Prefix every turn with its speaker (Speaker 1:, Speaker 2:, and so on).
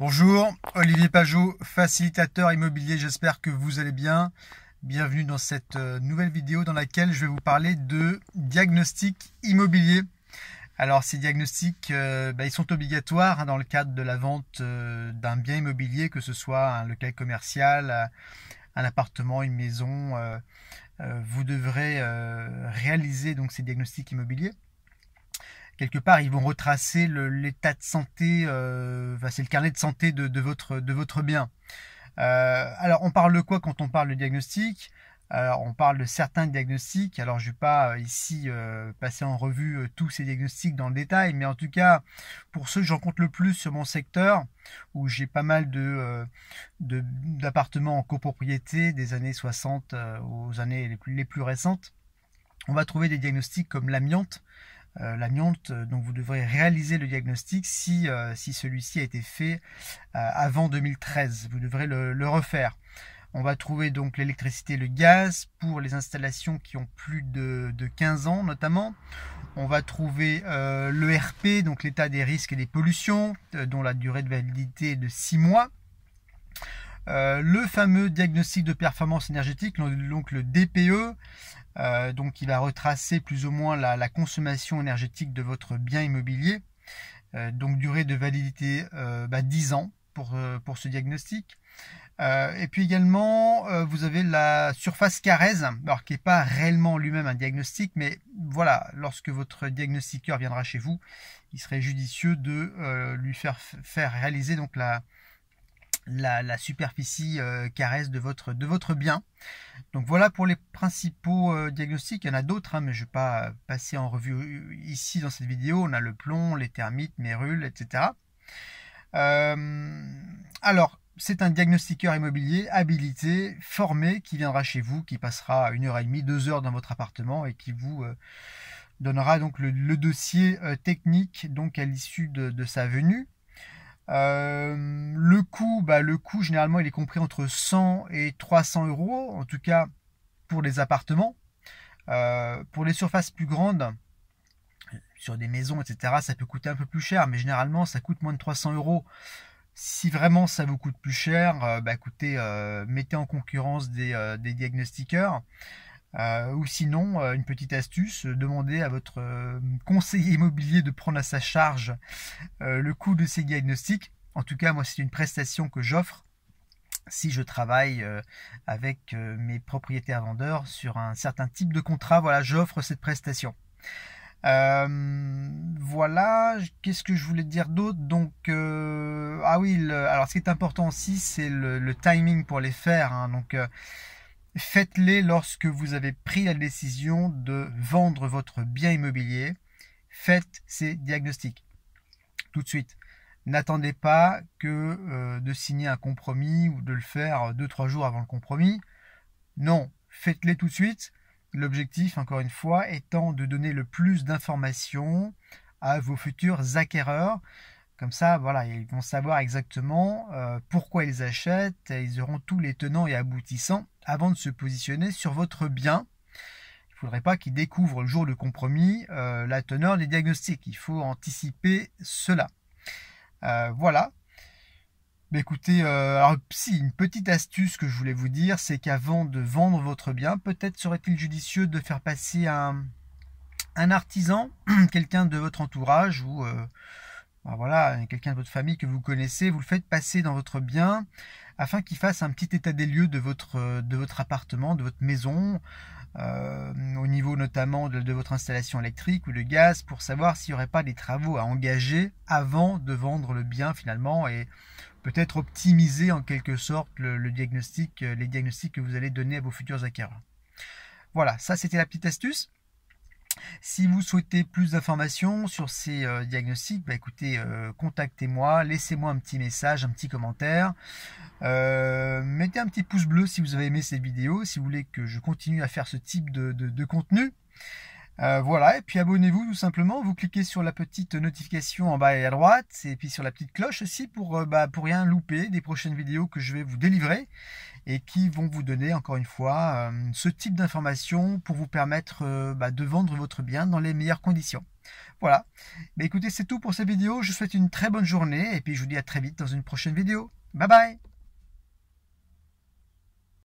Speaker 1: Bonjour, Olivier Pajot, facilitateur immobilier, j'espère que vous allez bien. Bienvenue dans cette nouvelle vidéo dans laquelle je vais vous parler de diagnostic immobilier. Alors ces diagnostics, ils sont obligatoires dans le cadre de la vente d'un bien immobilier, que ce soit un local commercial, un appartement, une maison. Vous devrez réaliser donc ces diagnostics immobiliers. Quelque part, ils vont retracer l'état de santé, c'est le carnet de santé de votre bien. Alors, on parle de quoi quand on parle de diagnostic? Alors, on parle de certains diagnostics. Alors, je ne vais pas ici passer en revue tous ces diagnostics dans le détail, mais en tout cas, pour ceux que j'en compte le plus sur mon secteur, où j'ai pas mal d'appartements en copropriété des années 60 aux années les plus récentes, on va trouver des diagnostics comme l'amiante. L'amiante, donc vous devrez réaliser le diagnostic si celui-ci a été fait avant 2013. Vous devrez le refaire. On va trouver donc l'électricité et le gaz pour les installations qui ont plus de 15 ans notamment. On va trouver l'ERP, donc l'état des risques et des pollutions, dont la durée de validité est de 6 mois. Le fameux diagnostic de performance énergétique, donc le DPE, donc il va retracer plus ou moins la consommation énergétique de votre bien immobilier. Donc durée de validité 10 ans pour ce diagnostic. Et puis également vous avez la surface Carrez, alors qui n'est pas réellement lui-même un diagnostic, mais voilà, lorsque votre diagnostiqueur viendra chez vous, il serait judicieux de lui faire réaliser donc la superficie Carrez de votre bien. Donc voilà pour les principaux diagnostics. Il y en a d'autres, mais je ne vais pas passer en revue ici dans cette vidéo. On a le plomb, les termites, mérules, etc. Alors, c'est un diagnostiqueur immobilier habilité, formé, qui viendra chez vous, qui passera 1h30, 2 heures dans votre appartement et qui vous donnera donc le dossier technique donc à l'issue de sa venue. Le coût généralement il est compris entre 100 et 300 euros, en tout cas pour les appartements. Pour les surfaces plus grandes, sur des maisons, etc., ça peut coûter un peu plus cher, mais généralement ça coûte moins de 300 euros. Si vraiment ça vous coûte plus cher, écoutez, mettez en concurrence des diagnostiqueurs. Ou sinon, une petite astuce, demandez à votre conseiller immobilier de prendre à sa charge le coût de ces diagnostics. En tout cas, moi, c'est une prestation que j'offre si je travaille avec mes propriétaires vendeurs sur un certain type de contrat. Voilà, j'offre cette prestation. Voilà, qu'est-ce que je voulais dire d'autre? Donc, ah oui, alors ce qui est important aussi, c'est le timing pour les faire, hein. Donc, faites-les lorsque vous avez pris la décision de vendre votre bien immobilier. Faites ces diagnostics tout de suite. N'attendez pas que de signer un compromis ou de le faire 2-3 jours avant le compromis. Non, faites-les tout de suite. L'objectif, encore une fois, étant de donner le plus d'informations à vos futurs acquéreurs. Comme ça, voilà, ils vont savoir exactement pourquoi ils achètent. Ils auront tous les tenants et aboutissants avant de se positionner sur votre bien. Il ne faudrait pas qu'ils découvrent le jour du compromis la teneur des diagnostics. Il faut anticiper cela. Voilà. Mais écoutez, alors si, une petite astuce que je voulais vous dire, c'est qu'avant de vendre votre bien, peut-être serait-il judicieux de faire passer un artisan, quelqu'un de votre entourage ou voilà, quelqu'un de votre famille que vous connaissez, vous le faites passer dans votre bien afin qu'il fasse un petit état des lieux de votre appartement, de votre maison, au niveau notamment de votre installation électrique ou de gaz, pour savoir s'il n'y aurait pas des travaux à engager avant de vendre le bien finalement et peut-être optimiser en quelque sorte les diagnostics que vous allez donner à vos futurs acquéreurs. Voilà, ça c'était la petite astuce. Si vous souhaitez plus d'informations sur ces diagnostics, écoutez, contactez-moi, laissez-moi un petit message, un petit commentaire. Mettez un petit pouce bleu si vous avez aimé cette vidéo, si vous voulez que je continue à faire ce type de contenu. Voilà, et puis abonnez-vous tout simplement, vous cliquez sur la petite notification en bas et à droite, et puis sur la petite cloche aussi pour rien louper des prochaines vidéos que je vais vous délivrer et qui vont vous donner encore une fois ce type d'informations pour vous permettre de vendre votre bien dans les meilleures conditions. Voilà. Mais écoutez, c'est tout pour cette vidéo. Je vous souhaite une très bonne journée et puis je vous dis à très vite dans une prochaine vidéo. Bye bye!